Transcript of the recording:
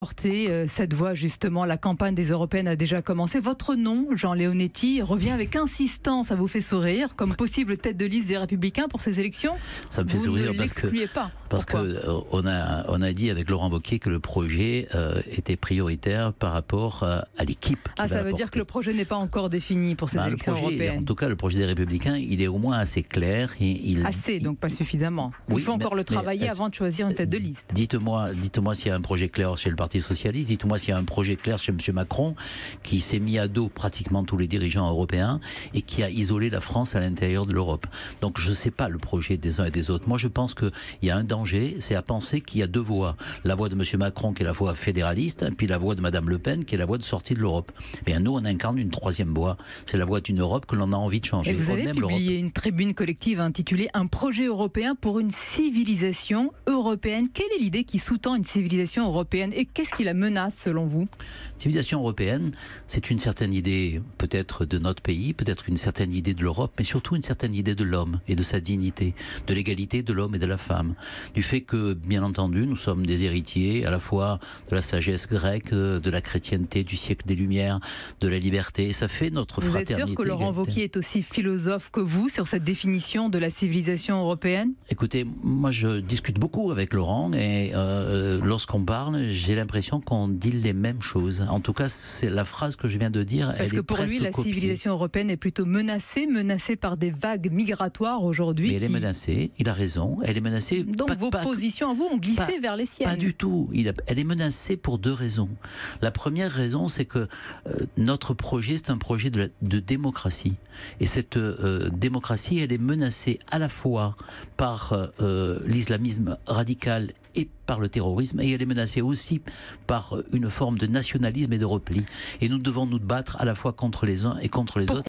Porter cette voix justement, la campagne des Européennes a déjà commencé. Votre nom, Jean Leonetti, revient avec insistance, ça vous fait sourire, comme possible tête de liste des Républicains pour ces élections. Ça me fait sourire parce que on a dit avec Laurent Wauquiez que le projet était prioritaire par rapport à l'équipe. Ça veut dire que le projet n'est pas encore défini pour ces élections européennes. En tout cas, le projet des Républicains, il est au moins assez clair. Donc pas suffisamment. Il faut encore le travailler avant de choisir une tête de liste. Dites-moi s'il y a un projet clair chez le Parti socialiste, dites-moi s'il y a un projet clair chez M. Macron qui s'est mis à dos pratiquement tous les dirigeants européens et qui a isolé la France à l'intérieur de l'Europe. Donc je ne sais pas le projet des uns et des autres. Moi je pense qu'il y a un danger, c'est à penser qu'il y a deux voies. La voie de M. Macron qui est la voie fédéraliste, et puis la voie de Mme Le Pen qui est la voie de sortie de l'Europe. Bien nous on incarne une troisième voie. C'est la voie d'une Europe que l'on a envie de changer. Et vous avez publié une tribune collective intitulée « Un projet européen pour une civilisation européenne ». Quelle est l'idée qui sous-tend une civilisation européenne et qu'est-ce qui la menace selon vous? Civilisation européenne, c'est une certaine idée peut-être de notre pays, peut-être une certaine idée de l'Europe, mais surtout une certaine idée de l'homme et de sa dignité, de l'égalité de l'homme et de la femme. Du fait que, bien entendu, nous sommes des héritiers à la fois de la sagesse grecque, de la chrétienté, du siècle des Lumières, de la liberté. Et ça fait notre fraternité. Vous êtes sûr que Laurent Wauquiez est aussi philosophe que vous sur cette définition de la civilisation européenne? Écoutez, moi je discute beaucoup avec Laurent et lorsqu'on parle, j'ai l'impression qu'on dit les mêmes choses. En tout cas, c'est la phrase que je viens de dire. Parce que pour lui, la civilisation européenne est plutôt menacée par des vagues migratoires aujourd'hui. Mais elle est menacée, il a raison, elle est menacée. Donc vos positions à vous ont glissé vers les siennes. Pas du tout. Elle est menacée pour deux raisons. La première raison, c'est que notre projet, c'est un projet de démocratie. Et cette démocratie, elle est menacée à la fois par l'islamisme radical et par le terrorisme, et elle est menacée aussi par une forme de nationalisme et de repli. Et nous devons nous battre à la fois contre les uns et contre les autres.